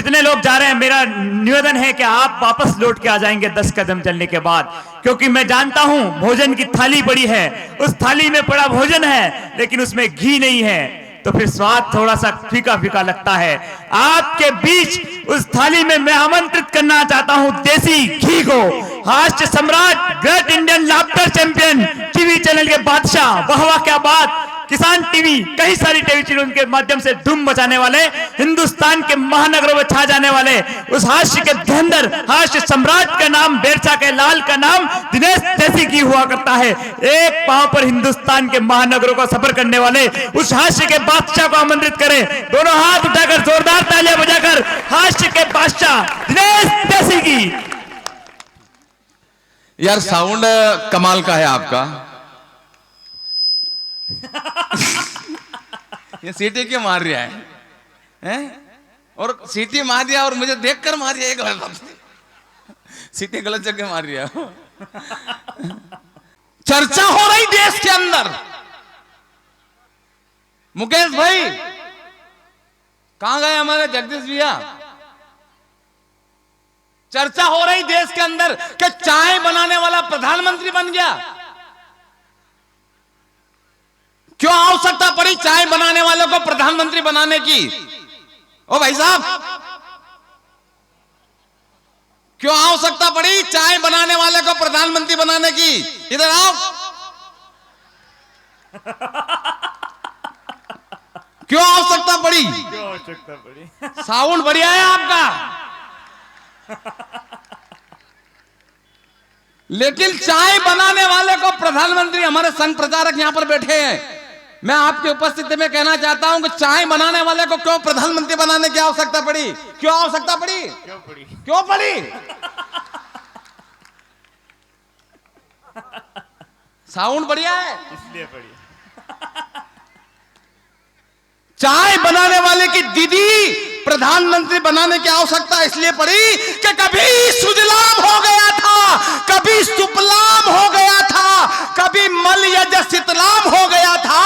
जितने लोग जा रहे हैं, मेरा निवेदन है कि आप वापस लौट के आ जाएंगे 10 कदम चलने के बाद, क्योंकि मैं जानता हूं भोजन की थाली पड़ी है, उस थाली में पड़ा भोजन है लेकिन उसमें घी नहीं है, तो फिर स्वाद थोड़ा सा फीका फीका लगता है। आपके बीच उस थाली में मैं आमंत्रित करना चाहता हूं देसी घी को। हास्य सम्राट, great Indian laughter champion, TV channel के बादशाह, वाह वाह क्या बात, किसान टीवी, कई सारी टीवी चैनल के माध्यम से धूम मचाने वाले, हिंदुस्तान के महानगरों में छा जाने वाले उस हास्य के धुरंधर हास्य सम्राट का नाम, बेरसा के लाल का नाम दिनेश देसी घी हुआ करता है। एक पांव पर हिंदुस्तान के महानगरों का सफर करने वाले उस हास्य के बादशाह को आमंत्रित करें। दोनों हाथ उठाकर जोरदार तालियां बजाकर हास्य के बादशाह दिनेश देसी घी। यार साउंड कमाल का है आपका। ये सीटी क्यों मार रहा है, हैं? और सीटी मार दिया और मुझे देखकर मार दिया, एक गलत सीटी गलत जगह मार दिया। चर्चा हो रही देश के अंदर, मुकेश भाई कहां गए हमारे जगदीश भैया? चर्चा हो रही देश के अंदर कि चाय बनाने वाला प्रधानमंत्री बन गया। क्यों आवश्यकता पड़ी चाय बनाने वालों को प्रधानमंत्री बनाने की? ओ भाई साहब, क्यों आवश्यकता पड़ी चाय बनाने वाले को प्रधानमंत्री बनाने की? इधर आओ। क्यों आवश्यकता पड़ी? साउंड बढ़िया है आपका, लेकिन चाय बनाने वाले को प्रधानमंत्री, हमारे संघ प्रचारक यहां पर बैठे हैं, मैं आपकी उपस्थिति में कहना चाहता हूं कि चाय बनाने वाले को क्यों प्रधानमंत्री बनाने की आवश्यकता पड़ी? क्यों आवश्यकता पड़ी? क्यों पड़ी? साउंड बढ़िया है इसलिए पड़ी। चाय बनाने वाले की दीदी प्रधानमंत्री बनाने की आवश्यकता इसलिए पड़ी कि कभी सुजलाम हो गया था, कभी सुपलाम हो गया था, कभी मलयज शीतलाम हो गया था।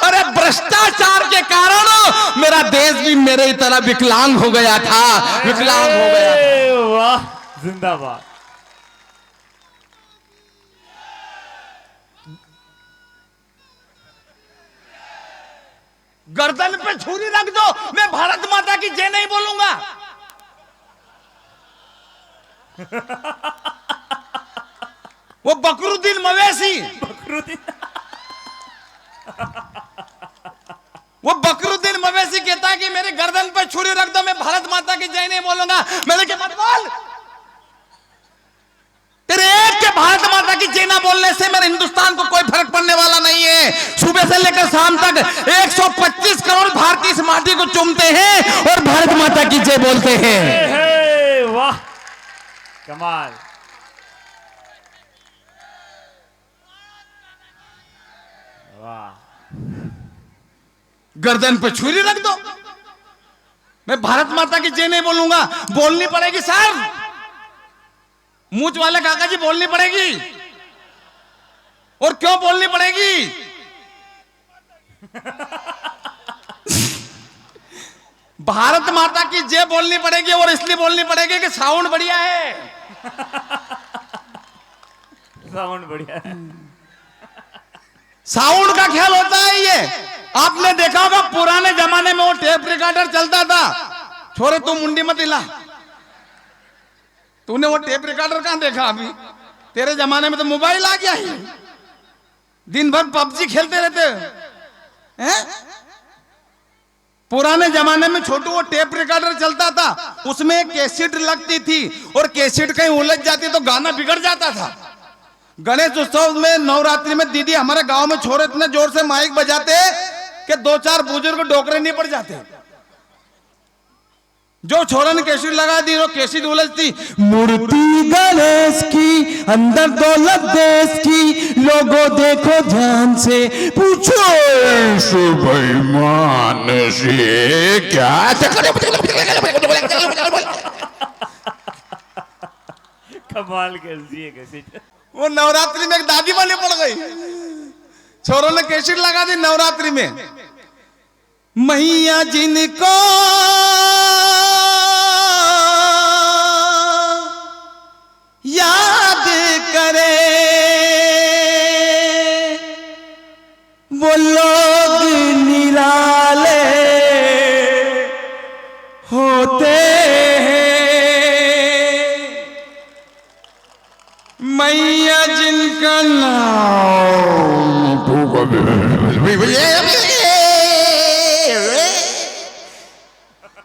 अरे भ्रष्टाचार के कारण मेरा देश भी मेरे ही तरह विकलांग हो गया था, विकलांग हो गया था। वाह, जिंदाबाद। गर्दन पे छुरी रख दो, मैं भारत माता की जय नहीं बोलूंगा। वो बकरुद्दीन मवेशी, वो बकरुद्दीन मवेशी कहता है कि मेरे गर्दन पे छुरी रख दो, मैं भारत माता की जय नहीं बोलूंगा। मैंने क्या मत बोल, तेरे एक के भारत माता की जय ना बोलने से मेरे हिंदुस्तान को कोई फर्क पड़ने वाला नहीं है। सुबह से लेकर शाम तक 125 करोड़ भारतीय इस माटी को चूमते हैं और भारत माता की जय बोलते हैं। वाह, कमाल। वाह, गर्दन पे छुरी रख दो, मैं भारत माता की जय नहीं बोलूंगा। बोलनी पड़ेगी सर, मूंछ वाले काका जी, बोलनी पड़ेगी। और क्यों बोलनी पड़ेगी? भारत माता की जय बोलनी पड़ेगी और इसलिए बोलनी पड़ेगी कि साउंड बढ़िया है। साउंड बढ़िया है। साउंड का ख्याल होता है ये। आपने देखा होगा पुराने जमाने में वो टेप रिकॉर्डर चलता था। छोरे तू मुंडी मत हिला, तूने वो टेप रिकॉर्डर कहां देखा? अभी तेरे जमाने में तो मोबाइल आ गया है, दिन भर पबजी खेलते रहते हैं। पुराने जमाने में छोटू वो टेप रिकॉर्डर चलता था, उसमें एक कैसेट लगती थी और कैसेट कहीं उलझ जाती तो गाना बिगड़ जाता था। गणेश उत्सव में नवरात्रि में दीदी हमारे गांव में छोरे इतने जोर से माइक बजाते कि 2-4 बुजुर्ग डोकरे नहीं पड़ जाते। जो छोरा ने कैसेट लगा दी वो कैसेट उलझती। मूर्ति गणेश की, अंदर दौलत देश की, लोगों देखो ध्यान से, पूछो बेईमान से क्या कमाल कैसी है कैसेट। वो नवरात्रि में एक दादी बने पड़ गई, छोरों ने कैसेट लगा दी नवरात्रि में। मैया जिनको मैया जिनका नाम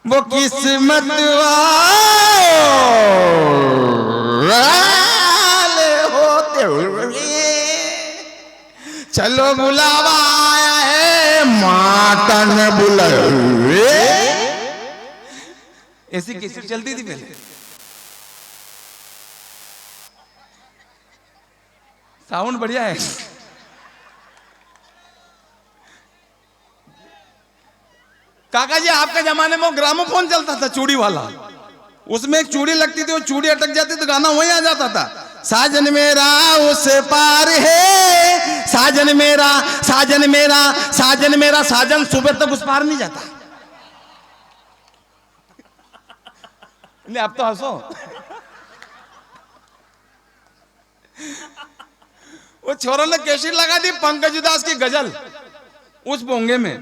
वो किस्मत वाले होते हुए चलो बुलावा आया है माता ने बुलाए। ऐसी कैसी चलती थी पहले। साउंड बढ़िया है। काका जी आपके जमाने में ग्रामोफोन चलता था चूड़ी वाला, उसमें एक चूड़ी लगती थी, वो चूड़ी अटक जाती तो गाना वहीं आ जाता था। साजन मेरा उस पार है, साजन मेरा साजन मेरा साजन मेरा साजन सुबह तक उस पार नहीं जाता। नहीं आप तो हंसो। वो छोरों ने कैसेट लगा दी पंकज उदास की गजल उस बोंगे में,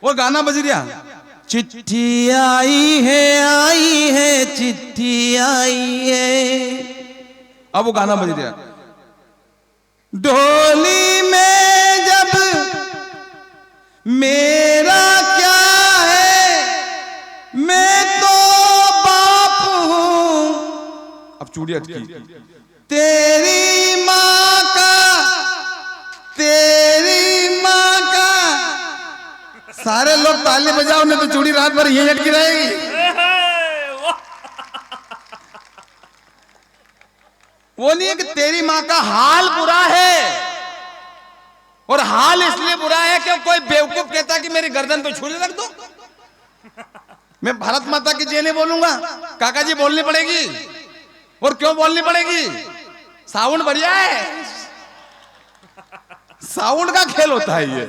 वो गाना बज रहा, चिट्ठी आई है चिट्ठी आई है। अब वो गाना बज रहा, डोली में जब मेरा क्या है, मैं तो बाप हूं। अब चूड़ी अटकी, तेरी माँ का सारे लोग ताली बजाओ, नहीं तो चूड़ी रात भर यही अटकी रहेगी। वो नहीं है कि तेरी माँ का हाल बुरा है, और हाल इसलिए बुरा है कि कोई बेवकूफ कहता कि मेरी गर्दन पे छुरी रख दो। मैं भारत माता की जय नहीं बोलूंगा, काका जी बोलनी पड़ेगी। और क्यों बोलनी पड़ेगी? साउंड बढ़िया है, साउंड का खेल होता है ये।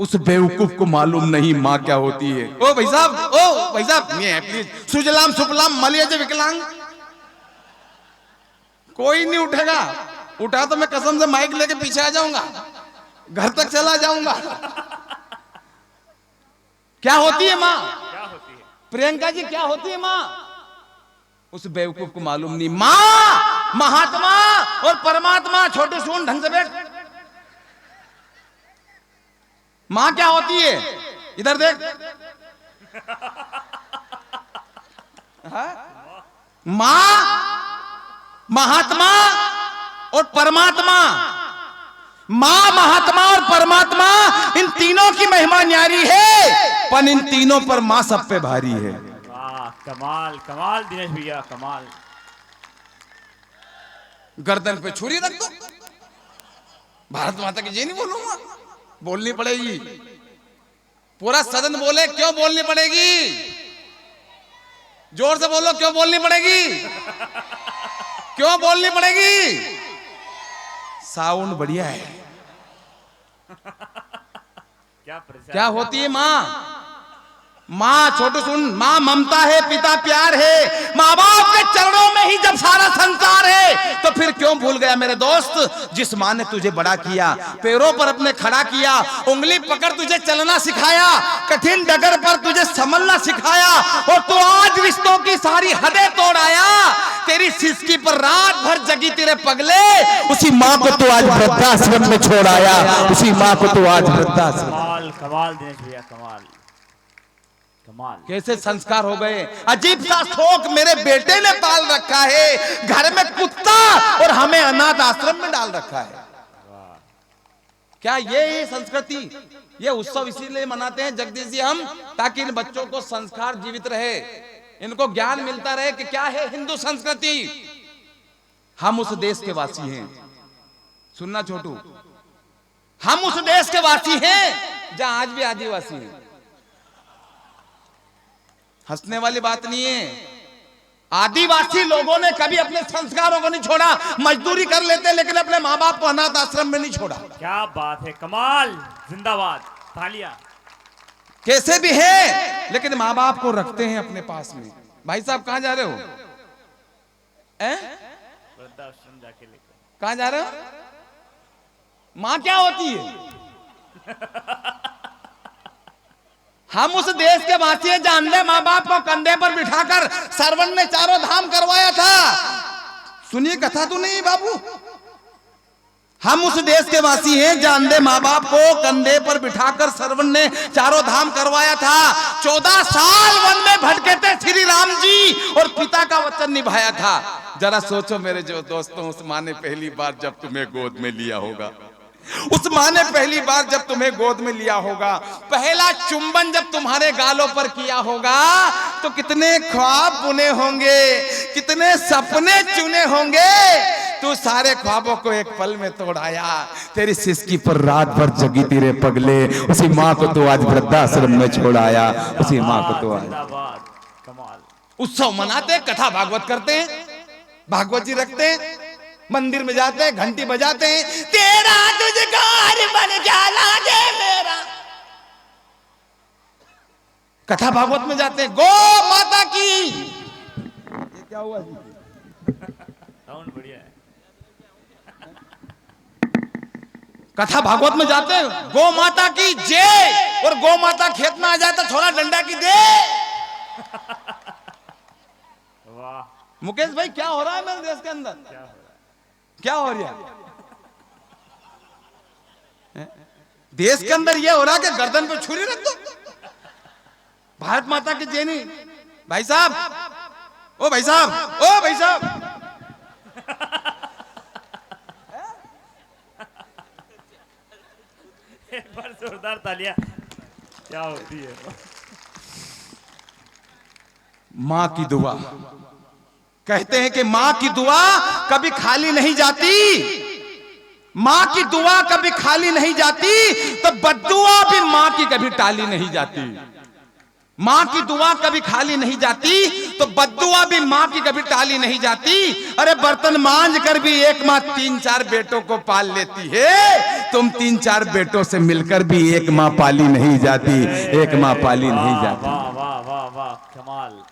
उस बेवकूफ को मालूम नहीं माँ क्या होती है। ओ भाई साहब प्लीज, सुजलाम सुफलाम मलियज विकलांग। कोई नहीं उठेगा, उठा तो मैं कसम से माइक लेके पीछे आ जाऊंगा, घर तक चला जाऊंगा। क्या होती है माँ? प्रियंका जी क्या होती है माँ? उस बेवकूफ को मालूम नहीं। माँ महात्मा और परमात्मा। छोटे सुन ढंग से बैठ। माँ क्या होती है? इधर देख। माँ महात्मा और परमात्मा। माँ महात्मा और परमात्मा, इन तीनों की महिमा न्यारी है, पर इन तीनों पर माँ सब पे भारी है। कमाल कमाल दिनेश भैया कमाल। गर्दन पे छुरी रख दो, भारत माता की जय नहीं बोलूंगा, बोलनी पड़ेगी। पूरा सदन बोले क्यों बोलनी पड़ेगी? जोर से बोलो क्यों बोलनी पड़ेगी? क्यों बोलनी पड़ेगी? साउंड बढ़िया है। क्या होती है माँ? माँ छोटू सुन, माँ ममता है, पिता प्यार है। माँ बाप के चरणों में ही जब सारा संसार है, तो फिर क्यों भूल गया मेरे दोस्त, जिस माँ ने तुझे बड़ा किया, पैरों पर अपने खड़ा किया, उंगली पकड़ तुझे चलना सिखाया, कठिन डगर पर तुझे संभलना सिखाया, और तू आज रिश्तों की सारी हदें तोड़ आया। तेरी सिसकी पर रात भर जगी तेरे पगले, उसी माँ को तू आज वृद्धाश्रम में छोड़ आया, उसी माँ को तू आज वृद्धाश्रम। कमाल कमाल दिनेश भैया कमाल कमाल। कैसे संस्कार हो गए। अजीब सा शौक मेरे बेटे ने पाल रखा है, घर में कुत्ता और हमें अनाथ आश्रम में डाल रखा है। क्या ये संस्कृति, ये उत्सव इसीलिए मनाते हैं जगदीश जी हम, ताकि इन बच्चों को संस्कार जीवित रहे, इनको ज्ञान मिलता रहे कि क्या है हिंदू संस्कृति। हम उस देश के वासी हैं, सुनना छोटू, हम उस देश के वासी हैं जहां आज भी आदिवासी हैं। हंसने वाली बात नहीं है। आदिवासी लोगों ने कभी अपने संस्कारों को नहीं छोड़ा, मजदूरी कर लेते लेकिन अपने माँ बाप को अनाथ आश्रम में नहीं छोड़ा। क्या बात है, कमाल, जिंदाबाद, तालियां। कैसे भी है लेकिन माँ बाप को रखते हैं अपने पास में। भाई साहब कहां जा रहे हो? वृद्धाश्रम जाके लेकर। कहां जा रहे हो? माँ क्या होती है? हम उस देश के वासी हैं जहां अंधे माँ बाप को कंधे पर बिठाकर सरवन ने चारों धाम करवाया था। सुनिए कथा तो नहीं बाबू, हम उस देश के वासी हैं जहां अंधे माँ बाप को कंधे पर बिठाकर सरवन ने चारों धाम करवाया था। 14 साल वन में भटके थे श्री राम जी और पिता का वचन निभाया था। जरा सोचो मेरे जो दोस्तों, उस माँ ने पहली बार जब तुम्हें गोद में लिया होगा, उस माँ ने पहली बार जब तुम्हें गोद में लिया होगा, पहला चुंबन जब तुम्हारे गालों पर किया होगा, तो कितने ख्वाब बुने होंगे, कितने सपने चुने होंगे। तू सारे ख्वाबों को एक पल में तोड़ाया। तेरी सिसकी पर रात भर जगी तेरे पगले, उसी माँ को तो आज वृद्धाश्रम में छोड़ाया, उसी माँ को तो आज। उत्सव मनाते, कथा भागवत करते हैं, भागवत जी रखते हैं, मंदिर में जाते हैं, घंटी बजाते हैं, तेरा तुझगार बन जाला दे मेरा। कथा भागवत में जाते हैं, गो माता की। ये क्या हुआ जी? साउंड बढ़िया है। कथा भागवत में जाते हैं, गो माता की जय, और गो माता खेत में आ जाए तो थोड़ा डंडा की दे। वाह मुकेश भाई, क्या हो रहा है मेरे देश के अंदर? क्या हो रहा है देश के अंदर? ये हो रहा है कि गर्दन पे छुरी रख दो। भारत माता की जय नहीं। भाई साहब, ओ भाई साहब, ओ भाई साहब, एक बार जोरदार तालियां क्या होती है। माँ की दुआ, कहते हैं कि माँ की दुआ कभी खाली नहीं जाती, माँ की दुआ कभी खाली नहीं जाती, तो बद्दुआ भी माँ की कभी टाली नहीं जाती। माँ की दुआ कभी खाली नहीं जाती, तो बद्दुआ भी माँ की कभी टाली नहीं जाती। अरे बर्तन मांज कर भी एक माँ 3-4 बेटों को पाल लेती है, तुम 3-4 बेटों से मिलकर भी एक माँ पाली नहीं जाती, एक माँ पाली नहीं जाती। वाह वाह वाह वाह, कमाल।